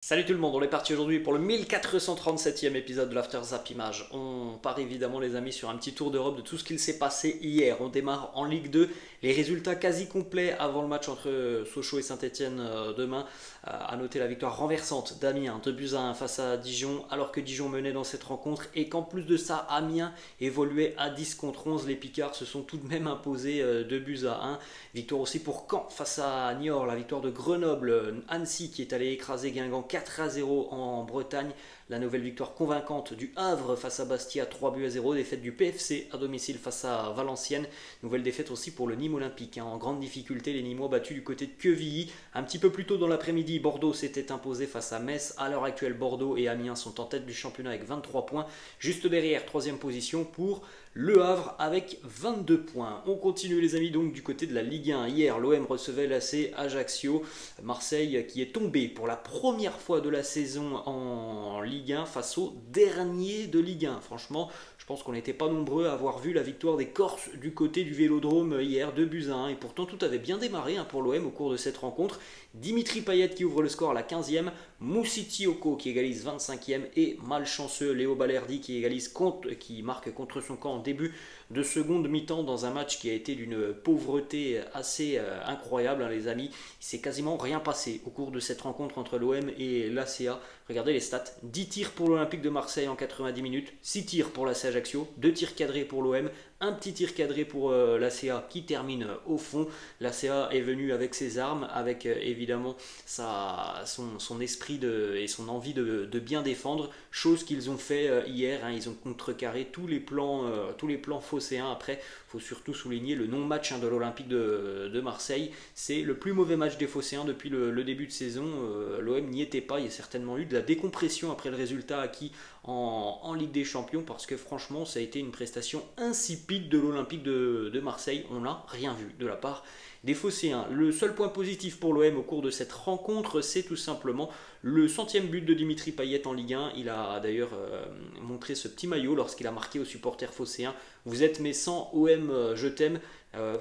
Salut tout le monde, on est parti aujourd'hui pour le 1437e épisode de l'After Zap Image. On part évidemment les amis sur un petit tour d'Europe de tout ce qu'il s'est passé hier. On démarre en Ligue 2, les résultats quasi complets avant le match entre Sochaux et Saint-Etienne demain. À noter la victoire renversante d'Amiens, 2-1 face à Dijon, alors que Dijon menait dans cette rencontre et qu'en plus de ça, Amiens évoluait à 10 contre 11. Les Picards se sont tout de même imposés 2-1. Victoire aussi pour Caen face à Niort, la victoire de Grenoble, Annecy qui est allé écraser Guingamp 4-0 en Bretagne. La nouvelle victoire convaincante du Havre face à Bastia 3-0, défaite du PFC à domicile face à Valenciennes. Nouvelle défaite aussi pour le Nîmes Olympique, en grande difficulté, les Nîmois battus du côté de Quevilly. Un petit peu plus tôt dans l'après-midi, Bordeaux s'était imposé face à Metz. À l'heure actuelle, Bordeaux et Amiens sont en tête du championnat avec 23 points. Juste derrière, troisième position pour Le Havre avec 22 points. On continue les amis donc du côté de la Ligue 1. Hier, l'OM recevait l'AC Ajaccio. Marseille qui est tombé pour la première fois de la saison en Ligue 1 face au dernier de Ligue 1. Franchement, je pense qu'on n'était pas nombreux à avoir vu la victoire des Corses du côté du Vélodrome hier, 2-1. Et pourtant, tout avait bien démarré pour l'OM au cours de cette rencontre. Dimitri Payet qui ouvre le score à la 15e, Moussiti Oko qui égalise 25e et malchanceux Léo Balerdi qui marque contre son camp en début de seconde mi-temps dans un match qui a été d'une pauvreté assez incroyable les amis. Il s'est quasiment rien passé au cours de cette rencontre entre l'OM et l'ACA. Regardez les stats, 10 tirs pour l'Olympique de Marseille en 90 minutes, 6 tirs pour l'AC Ajaccio, 2 tirs cadrés pour l'OM, un petit tir cadré pour l'ACA qui termine au fond. L'ACA est venu avec ses armes, avec évidemment son esprit et son envie de bien défendre, chose qu'ils ont fait hier. Ils ont contrecarré tous les plans phocéens. Après, il faut surtout souligner le non-match de l'Olympique de Marseille. C'est le plus mauvais match des phocéens depuis le début de saison. L'OM n'y était pas, il y a certainement eu de la décompression après le résultat acquis en Ligue des Champions, parce que franchement ça a été une prestation insipide de l'Olympique de Marseille. On n'a rien vu de la part des Phocéens. Le seul point positif pour l'OM au cours de cette rencontre, c'est tout simplement le centième but de Dimitri Payet en Ligue 1. Il a d'ailleurs montré ce petit maillot lorsqu'il a marqué aux supporters phocéens: vous êtes mes 100 OM, je t'aime.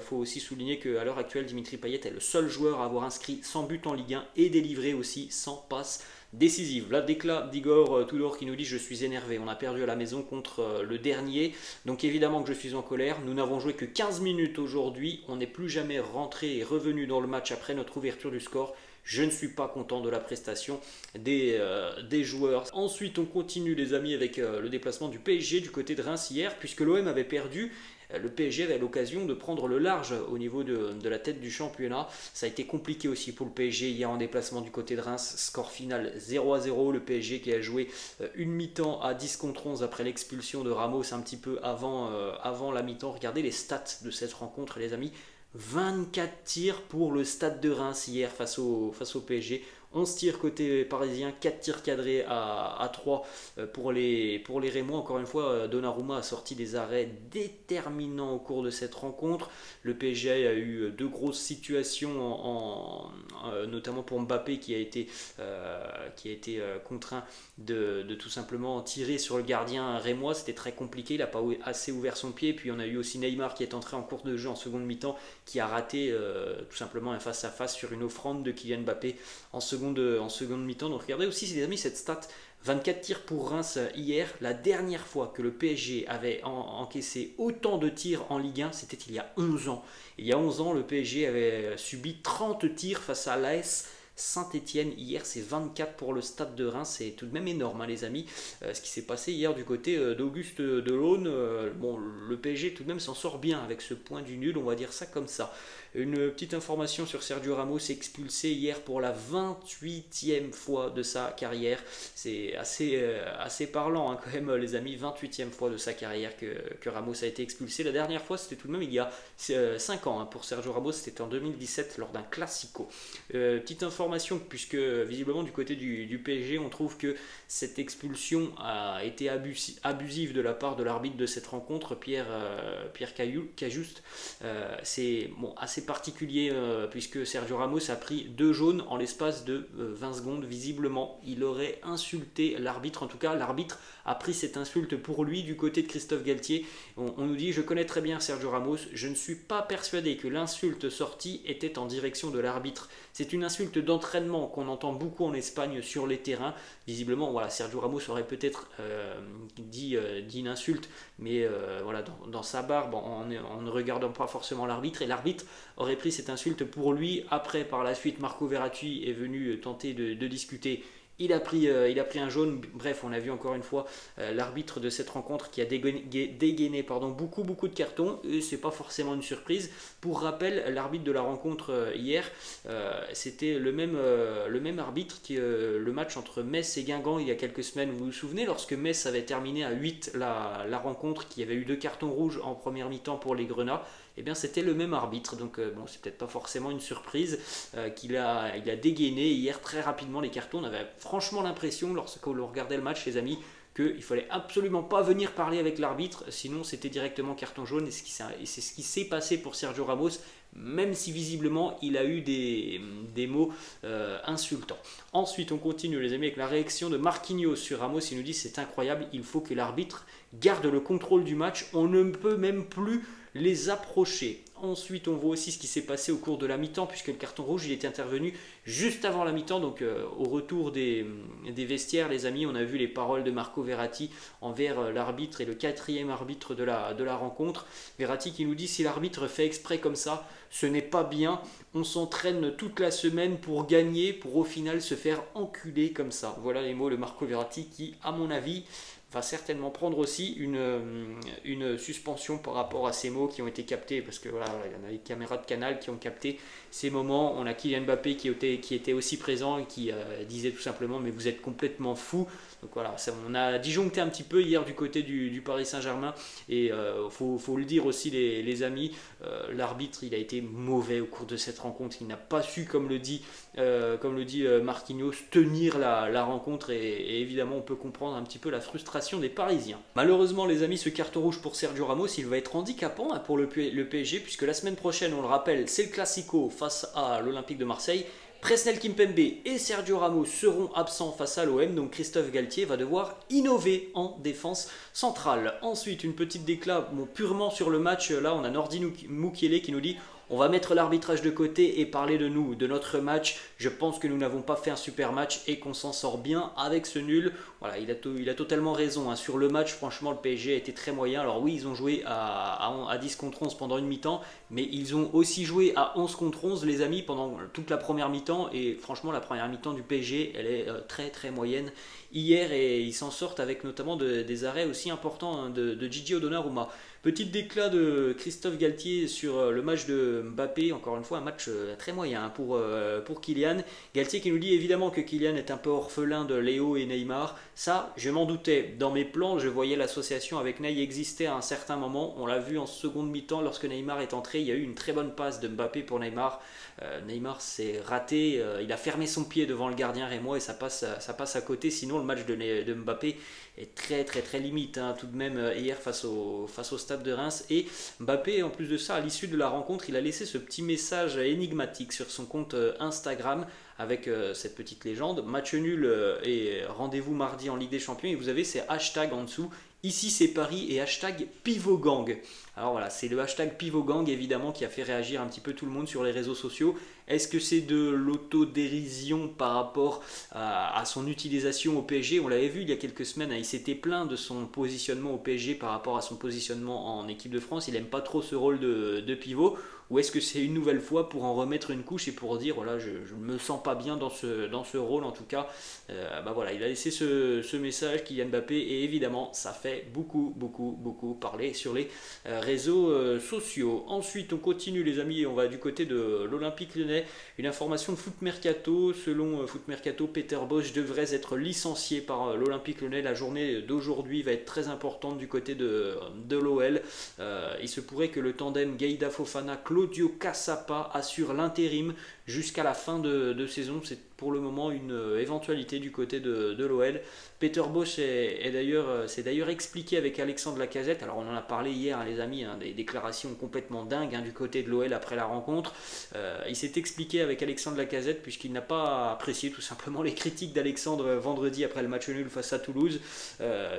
Faut aussi souligner qu'à l'heure actuelle, Dimitri Payet est le seul joueur à avoir inscrit 100 buts en Ligue 1 et délivré aussi 100 passes décisive. Là, déclat d'Igor Tudor qui nous dit: je suis énervé, on a perdu à la maison contre le dernier, donc évidemment que je suis en colère. Nous n'avons joué que 15 minutes aujourd'hui, on n'est plus jamais rentré et revenu dans le match après notre ouverture du score. Je ne suis pas content de la prestation des joueurs. Ensuite, on continue les amis avec le déplacement du PSG du côté de Reims hier, puisque l'OM avait perdu. Le PSG avait l'occasion de prendre le large au niveau de la tête du championnat. Ça a été compliqué aussi pour le PSG hier en déplacement du côté de Reims. Score final 0-0. Le PSG qui a joué une mi-temps à 10 contre 11 après l'expulsion de Ramos un petit peu avant la mi-temps. Regardez les stats de cette rencontre les amis. 24 tirs pour le Stade de Reims hier face au PSG. 11 tirs côté parisien, 4 tirs cadrés à 3 pour les Rémois. Encore une fois, Donnarumma a sorti des arrêts déterminants au cours de cette rencontre. Le PSG a eu deux grosses situations, notamment pour Mbappé qui a été contraint de tout simplement tirer sur le gardien rémois. C'était très compliqué, il n'a pas assez ouvert son pied. Puis on a eu aussi Neymar qui est entré en cours de jeu en seconde mi-temps, qui a raté tout simplement un face-à-face sur une offrande de Kylian Mbappé en seconde mi-temps. Donc regardez aussi les amis cette stat: 24 tirs pour Reims hier. La dernière fois que le PSG avait encaissé autant de tirs en Ligue 1, c'était il y a 11 ans. Il y a 11 ans, le PSG avait subi 30 tirs face à l'AS Saint-Etienne. Hier, c'est 24 pour le Stade de Reims. C'est tout de même énorme, les amis, ce qui s'est passé hier du côté d'Auguste Delaune. Bon, le PSG tout de même s'en sort bien avec ce point du nul, on va dire ça comme ça. Une petite information sur Sergio Ramos, expulsé hier pour la 28e fois de sa carrière. C'est assez parlant quand même les amis, 28e fois de sa carrière que Ramos a été expulsé. La dernière fois c'était tout de même il y a 5 ans pour Sergio Ramos, c'était en 2017 lors d'un Classico. Petite information, puisque visiblement du côté du PSG on trouve que cette expulsion a été abusive de la part de l'arbitre de cette rencontre, Pierre Cajuste. C'est assez particulier puisque Sergio Ramos a pris 2 jaunes en l'espace de 20 secondes. Visiblement il aurait insulté l'arbitre, en tout cas l'arbitre a pris cette insulte pour lui. Du côté de Christophe Galtier, on nous dit: je connais très bien Sergio Ramos, je ne suis pas persuadé que l'insulte sortie était en direction de l'arbitre. C'est une insulte l'entraînement qu'on entend beaucoup en Espagne sur les terrains. Visiblement, voilà, Sergio Ramos aurait peut-être dit une insulte, mais voilà, dans sa barbe, en ne regardant pas forcément l'arbitre, et l'arbitre aurait pris cette insulte pour lui. Après, par la suite, Marco Verratti est venu tenter de discuter. Il a pris un jaune. Bref, on a vu encore une fois l'arbitre de cette rencontre qui a dégainé beaucoup de cartons. Et c'est pas forcément une surprise. Pour rappel, l'arbitre de la rencontre hier, c'était le même arbitre que le match entre Metz et Guingamp il y a quelques semaines. Vous vous souvenez, lorsque Metz avait terminé à 8 la rencontre, qu'il y avait eu 2 cartons rouges en première mi-temps pour les Grenats. Eh bien, c'était le même arbitre, donc bon, c'est peut-être pas forcément une surprise il a dégainé hier très rapidement les cartons. On avait franchement l'impression, lorsque l'on regardait le match, les amis, qu'il fallait absolument pas venir parler avec l'arbitre, sinon c'était directement carton jaune, et c'est ce qui s'est passé pour Sergio Ramos, même si visiblement il a eu des mots insultants. Ensuite, on continue les amis avec la réaction de Marquinhos sur Ramos. Il nous dit: c'est incroyable, il faut que l'arbitre garde le contrôle du match, on ne peut même plus les approcher. Ensuite, on voit aussi ce qui s'est passé au cours de la mi-temps, puisque le carton rouge il était intervenu juste avant la mi-temps. Donc au retour des vestiaires, les amis, on a vu les paroles de Marco Verratti envers l'arbitre et le 4e arbitre de la rencontre. Verratti qui nous dit: si l'arbitre fait exprès comme ça, ce n'est pas bien, on s'entraîne toute la semaine pour gagner, pour au final se faire enculer comme ça. Voilà les mots de Marco Verratti qui, à mon avis, va certainement prendre aussi une suspension par rapport à ces mots qui ont été captés, parce que voilà, il y en a les caméras de Canal qui ont capté ces moments. On a Kylian Mbappé qui était aussi présent et qui disait tout simplement: mais vous êtes complètement fou. Donc voilà, on a disjoncté un petit peu hier du côté du Paris Saint-Germain, et faut le dire aussi les amis, l'arbitre il a été mauvais au cours de cette rencontre. Il n'a pas su, comme le dit Marquinhos, tenir la rencontre, et évidemment on peut comprendre un petit peu la frustration des Parisiens. Malheureusement les amis, ce carton rouge pour Sergio Ramos il va être handicapant pour le PSG, puisque la semaine prochaine, on le rappelle, c'est le Classico face à l'Olympique de Marseille. Presnel Kimpembe et Sergio Ramos seront absents face à l'OM, donc Christophe Galtier va devoir innover en défense centrale. Ensuite, une petite déclat purement sur le match. Là, on a Nordi Mukiele qui nous dit: on va mettre l'arbitrage de côté et parler de nous, de notre match. Je pense que nous n'avons pas fait un super match et qu'on s'en sort bien avec ce nul. Voilà, il a totalement raison. Sur le match, franchement, le PSG a été très moyen. Alors oui, ils ont joué à 10 contre 11 pendant une mi-temps, mais ils ont aussi joué à 11 contre 11, les amis, pendant toute la première mi-temps. Et franchement, la première mi-temps du PSG, elle est très très moyenne hier, et ils s'en sortent avec notamment des arrêts aussi importants de Gigi Donnarumma. Petite déclat de Christophe Galtier sur le match de Mbappé, encore une fois un match très moyen pour Kylian. Galtier qui nous dit évidemment que Kylian est un peu orphelin de Léo et Neymar. Ça, je m'en doutais. Dans mes plans, je voyais l'association avec Ney exister à un certain moment. On l'a vu en seconde mi-temps lorsque Neymar est entré. Il y a eu une très bonne passe de Mbappé pour Neymar. Neymar s'est raté. Il a fermé son pied devant le gardien rémois et ça passe à côté. Sinon, le match de Mbappé est très très très limite tout de même hier face au Stade de Reims. Et Mbappé, en plus de ça, à l'issue de la rencontre, il a laissé ce petit message énigmatique sur son compte Instagram avec cette petite légende: match nul et rendez-vous mardi en Ligue des Champions. Et vous avez ces hashtags en dessous: ici c'est Paris et hashtag PivotGang. Alors voilà, c'est le hashtag PivotGang évidemment qui a fait réagir un petit peu tout le monde sur les réseaux sociaux. Est-ce que c'est de l'autodérision par rapport à son utilisation au PSG? On l'avait vu il y a quelques semaines, il s'était plaint de son positionnement au PSG par rapport à son positionnement en équipe de France. Il n'aime pas trop ce rôle de pivot. Ou est-ce que c'est une nouvelle fois pour en remettre une couche et pour dire voilà, je ne me sens pas bien dans ce rôle en tout cas. Voilà, il a laissé ce message, Kylian Mbappé, et évidemment ça fait beaucoup parler sur les réseaux sociaux. Ensuite on continue les amis, on va du côté de l'Olympique Lyonnais. Une information de Foot Mercato: selon Foot Mercato, Peter Bosz devrait être licencié par l'Olympique Lyonnais. La journée d'aujourd'hui va être très importante du côté de l'OL. Il se pourrait que le tandem Gueïda Fofana, Claudio Cassapa assure l'intérim jusqu'à la fin de saison. C'est pour le moment une éventualité du côté de l'OL. Peter Bosz s'est d'ailleurs expliqué avec Alexandre Lacazette. Alors on en a parlé hier les amis, des déclarations complètement dingues du côté de l'OL après la rencontre. Il s'est expliqué avec Alexandre Lacazette puisqu'il n'a pas apprécié tout simplement les critiques d'Alexandre vendredi après le match nul face à Toulouse.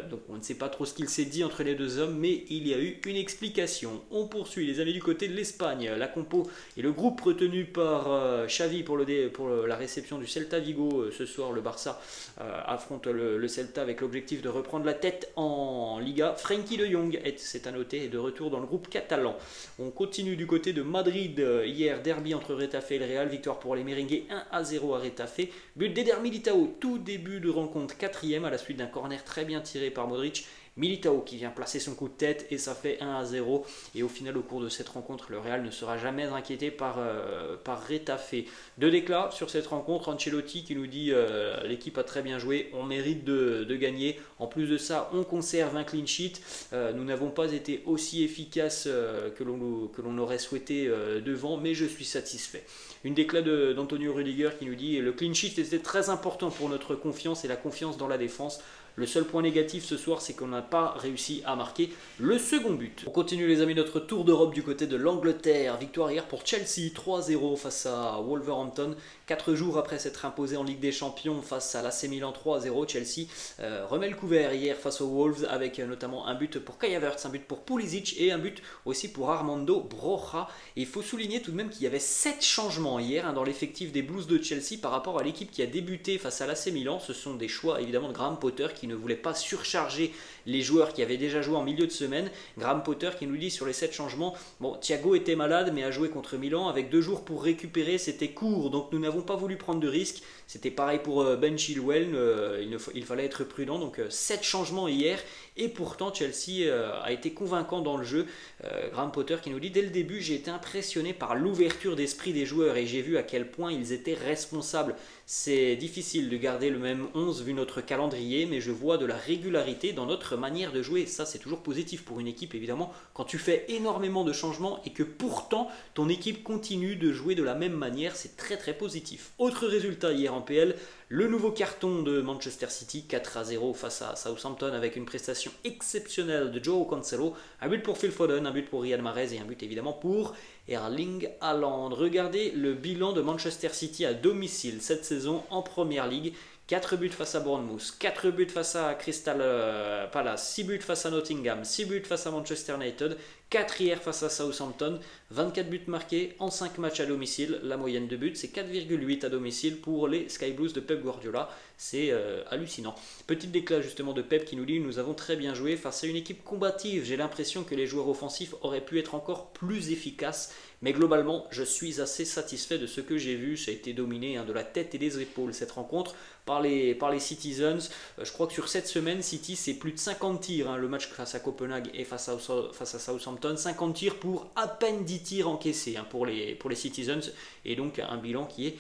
Donc on ne sait pas trop ce qu'il s'est dit entre les deux hommes, mais il y a eu une explication. On poursuit les amis du côté de l'Espagne. La compo et le groupe retenu par Xavi pour la réception du Celta Vigo. Ce soir, le Barça affronte le Celta avec l'objectif de reprendre la tête en Liga. Frenkie de Jong, c'est à noter, est de retour dans le groupe catalan. On continue du côté de Madrid. Hier, derby entre Retafe et le Real. Victoire pour les Merengues 1-0 à Retafe. But d'Eder Militao, tout début de rencontre, 4e à la suite d'un corner très bien tiré par Modric. Militao qui vient placer son coup de tête et ça fait 1-0. Et au final, au cours de cette rencontre, le Real ne sera jamais inquiété par Retafe. Deux déclats sur cette rencontre. Ancelotti qui nous dit l'équipe a très bien joué, on mérite de gagner. En plus de ça, on conserve un clean sheet. Nous n'avons pas été aussi efficaces que l'on aurait souhaité devant, mais je suis satisfait. Une déclat d'Antonio Rudiger qui nous dit le clean sheet était très important pour notre confiance et la confiance dans la défense. Le seul point négatif ce soir, c'est qu'on n'a pas réussi à marquer le second but. On continue les amis notre tour d'Europe du côté de l'Angleterre. Victoire hier pour Chelsea, 3-0 face à Wolverhampton. 4 jours après s'être imposé en Ligue des Champions face à l'AC Milan 3-0, Chelsea remet le couvert hier face aux Wolves avec notamment un but pour Kai Havertz, un but pour Pulisic et un but aussi pour Armando Broja. Et il faut souligner tout de même qu'il y avait 7 changements hier dans l'effectif des Blues de Chelsea par rapport à l'équipe qui a débuté face à l'AC Milan. Ce sont des choix évidemment de Graham Potter qui ne voulait pas surcharger les joueurs qui avaient déjà joué en milieu de semaine. Graham Potter qui nous dit sur les 7 changements, bon, Thiago était malade mais a joué contre Milan avec 2 jours pour récupérer, c'était court, donc nous n'avons pas voulu prendre de risques. C'était pareil pour Ben Chilwell, il fallait être prudent, donc 7 changements hier et pourtant Chelsea a été convaincant dans le jeu. Graham Potter qui nous dit dès le début j'ai été impressionné par l'ouverture d'esprit des joueurs et j'ai vu à quel point ils étaient responsables. C'est difficile de garder le même 11 vu notre calendrier, mais je vois de la régularité dans notre manière de jouer. Ça, c'est toujours positif pour une équipe, évidemment, quand tu fais énormément de changements et que pourtant ton équipe continue de jouer de la même manière, c'est très très positif. Autre résultat hier en PL, le nouveau carton de Manchester City, 4-0 face à Southampton avec une prestation exceptionnelle de Joao Cancelo, un but pour Phil Foden, un but pour Riyad Mahrez et un but évidemment pour Erling Haaland. Regardez le bilan de Manchester City à domicile cette saison en Première Ligue. 4 buts face à Bournemouth, 4 buts face à Crystal Palace, 6 buts face à Nottingham, 6 buts face à Manchester United, 4 hier face à Southampton, 24 buts marqués en 5 matchs à domicile. La moyenne de buts, c'est 4,8 à domicile pour les Sky Blues de Pep Guardiola. C'est hallucinant. Petite déclat justement de Pep qui nous dit « Nous avons très bien joué face à une équipe combative. J'ai l'impression que les joueurs offensifs auraient pu être encore plus efficaces. Mais globalement, je suis assez satisfait de ce que j'ai vu. Ça a été dominé de la tête et des épaules cette rencontre par les Citizens. Je crois que sur cette semaine, City, c'est plus de 50 tirs. Le match face à Copenhague et face à Southampton. 50 tirs pour à peine 10 tirs encaissés pour les Citizens. Et donc un bilan qui est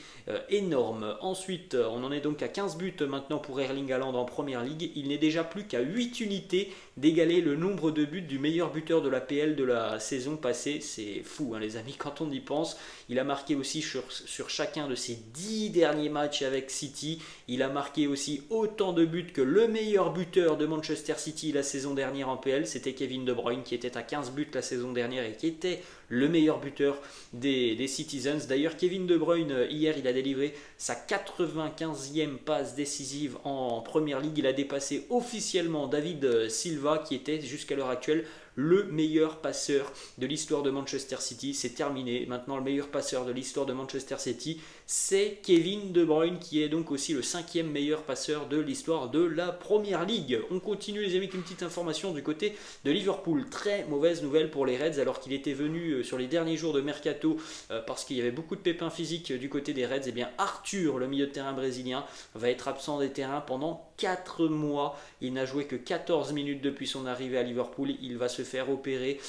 énorme. Ensuite, on en est donc à 15 buts maintenant pour Erling Haaland en Première Ligue. Il n'est déjà plus qu'à 8 unités d'égaler le nombre de buts du meilleur buteur de la PL de la saison passée. C'est fou les amis quand on y pense. Il a marqué aussi sur chacun de ses 10 derniers matchs avec City. Il a marqué aussi autant de buts que le meilleur buteur de Manchester City la saison dernière en PL. C'était Kevin De Bruyne qui était à 15 buts la saison dernière et qui était le meilleur buteur des Citizens. D'ailleurs, Kevin De Bruyne, hier, il a délivré sa 95e passe décisive en Première Ligue. Il a dépassé officiellement David Silva, qui était jusqu'à l'heure actuelle le meilleur passeur de l'histoire de Manchester City. C'est terminé. Maintenant, le meilleur passeur de l'histoire de Manchester City, c'est Kevin De Bruyne, qui est donc aussi le 5e meilleur passeur de l'histoire de la Première Ligue. On continue les amis avec une petite information du côté de Liverpool. Très mauvaise nouvelle pour les Reds, alors qu'il était venu sur les derniers jours de Mercato parce qu'il y avait beaucoup de pépins physiques du côté des Reds. Et bien Arthur, le milieu de terrain brésilien, va être absent des terrains pendant 4 mois. Il n'a joué que 14 minutes depuis son arrivée à Liverpool. Il va se faire opérer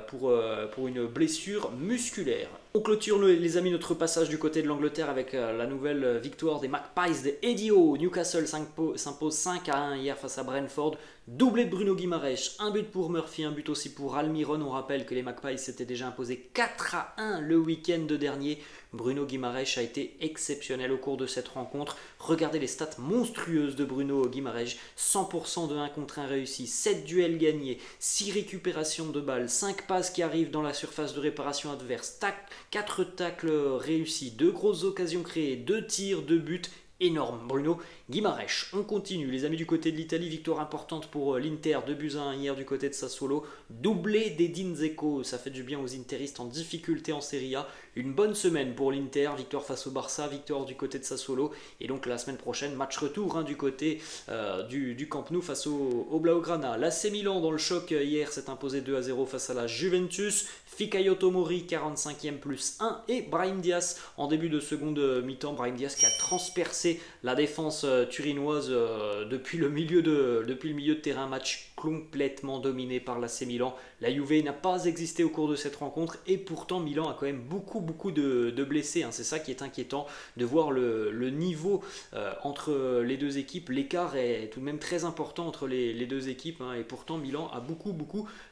pour une blessure musculaire. On clôture les amis notre passage du côté de l'Angleterre avec la nouvelle victoire des Magpies de Eddie Howe. Newcastle s'impose 5-1 hier face à Brentford. Doublé de Bruno Guimaraes, un but pour Murphy, un but aussi pour Almiron. On rappelle que les Magpies s'étaient déjà imposés 4-1 le week-end dernier. Bruno Guimaraes a été exceptionnel au cours de cette rencontre. Regardez les stats monstrueuses de Bruno Guimaraes. 100% de 1 contre 1 réussi, 7 duels gagnés, 6 récupérations de balles, 5 passes qui arrivent dans la surface de réparation adverse, 4 tacles réussis, 2 grosses occasions créées, 2 tirs, 2 buts. Énorme Bruno Guimaraes. On continue les amis du côté de l'Italie, victoire importante pour l'Inter, 2-1 hier du côté de Sassuolo, doublé d'Edin Dzeko, ça fait du bien aux interistes en difficulté en Serie A, une bonne semaine pour l'Inter, victoire face au Barça, victoire du côté de Sassuolo, et donc la semaine prochaine, match retour du côté du Camp Nou face au Blaugrana. L'AC Milan dans le choc hier s'est imposé 2-0 face à la Juventus. Fikayo Tomori 45e plus 1 et Brahim Diaz en début de seconde mi-temps. Brahim Diaz qui a transpercé la défense turinoise depuis le milieu de terrain. Match complètement dominé par l'AC Milan. La Juve n'a pas existé au cours de cette rencontre et pourtant Milan a quand même beaucoup de blessés. C'est ça qui est inquiétant de voir le niveau entre les deux équipes. L'écart est tout de même très important entre les deux équipes et pourtant Milan a beaucoup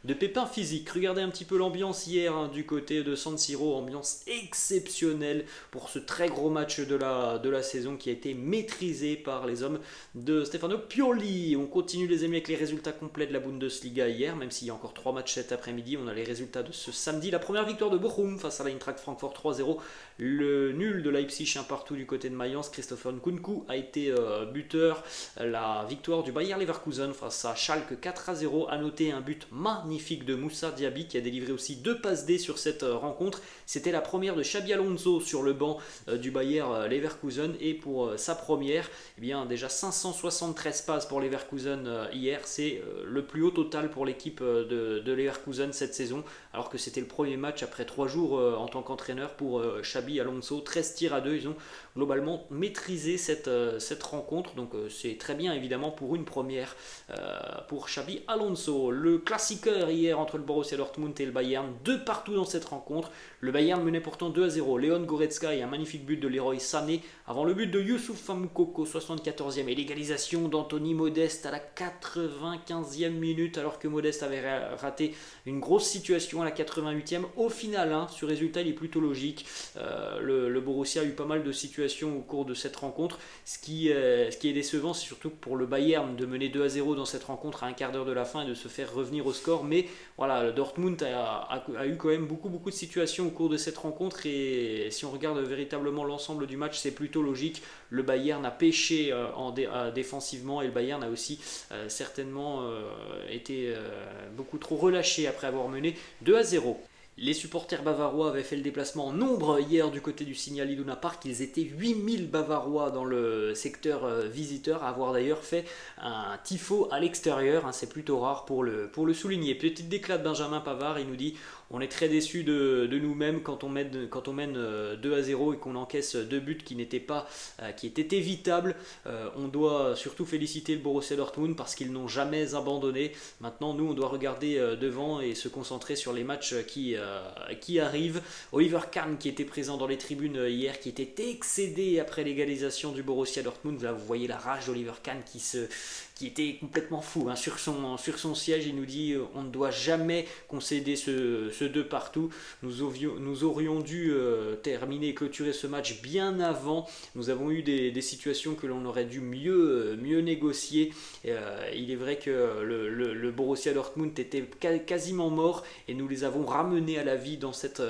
de pépins physiques. Regardez un petit peu l'ambiance hier du côté de San Siro, ambiance exceptionnelle pour ce très gros match de la saison qui a été maîtrisé par les hommes de Stefano Pioli. On continue les amis avec les résultats complets de la Bundesliga hier, même s'il y a encore 3 matchs cet après-midi. On a les résultats de ce samedi. La première victoire de Bochum face à l'Eintracht Francfort 3-0. Le nul de Leipzig un partout du côté de Mayence. Christopher Nkunku a été buteur. La victoire du Bayer Leverkusen face à Schalke 4-0. A noté un but magnifique de Moussa Diaby qui a délivré aussi 2 passes D sur cette rencontre. C'était la première de Xabi Alonso sur le banc du Bayer Leverkusen et pour sa première, eh bien, déjà 573 passes pour Leverkusen hier. C'est le plus haut total pour l'équipe de Leverkusen cette saison, alors que c'était le premier match après 3 jours en tant qu'entraîneur pour Xabi Alonso. 13 tirs à 2, ils ont globalement maîtrisé cette rencontre, donc c'est très bien évidemment pour une première pour Xabi Alonso. Le classiqueur hier entre le Borussia Dortmund et le Bayern, 2 partout dans cette rencontre. Le Bayern menait pourtant 2-0. Léon Goretzka et un magnifique but de Leroy Sané avant le but de Youssouf Moukoko 74e et l'égalisation d'Anthony Modeste à la 95e minute alors que Modeste avait raté une grosse situation à la 88e. Au final, ce résultat il est plutôt logique. Le Borussia a eu pas mal de situations au cours de cette rencontre. Ce qui est décevant, c'est surtout pour le Bayern de mener 2-0 dans cette rencontre à un quart d'heure de la fin et de se faire revenir au score. Mais voilà, le Dortmund a eu quand même beaucoup de situations au cours de cette rencontre et si on regarde véritablement l'ensemble du match, c'est plutôt logique. Le Bayern a pêché défensivement et le Bayern a aussi certainement été beaucoup trop relâché après avoir mené 2-0. Les supporters bavarois avaient fait le déplacement en nombre hier du côté du Signal Iduna Park. Ils étaient 8000 bavarois dans le secteur visiteur, à avoir d'ailleurs fait un tifo à l'extérieur. C'est plutôt rare pour le souligner. Petite déclat de Benjamin Pavard, il nous dit: on est très déçus de nous-mêmes quand on mène 2-0 et qu'on encaisse 2 buts qui étaient évitables. On doit surtout féliciter le Borussia Dortmund parce qu'ils n'ont jamais abandonné. Maintenant, nous, on doit regarder devant et se concentrer sur les matchs qui arrivent. Oliver Kahn, qui était présent dans les tribunes hier, qui était excédé après l'égalisation du Borussia Dortmund. Là, vous voyez la rage d'Oliver Kahn qui était complètement fou sur son siège. Il nous dit on ne doit jamais concéder ce 2 partout. Nous aurions dû terminer et clôturer ce match bien avant. Nous avons eu des situations que l'on aurait dû mieux négocier. Il est vrai que le Borussia Dortmund était quasiment mort et nous les avons ramenés à la vie dans cette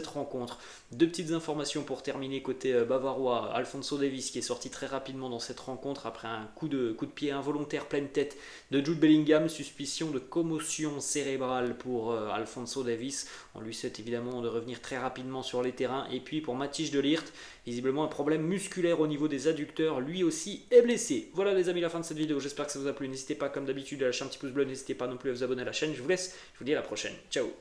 rencontre. 2 petites informations pour terminer côté bavarois. Alphonso Davies qui est sorti très rapidement dans cette rencontre après un coup de pied involontaire pleine tête de Jude Bellingham. Suspicion de commotion cérébrale pour Alphonso Davies. On lui souhaite évidemment de revenir très rapidement sur les terrains. Et puis pour Matthijs de Ligt, visiblement un problème musculaire au niveau des adducteurs. Lui aussi est blessé. Voilà les amis, la fin de cette vidéo. J'espère que ça vous a plu. N'hésitez pas comme d'habitude à lâcher un petit pouce bleu. N'hésitez pas non plus à vous abonner à la chaîne. Je vous laisse. Je vous dis à la prochaine. Ciao.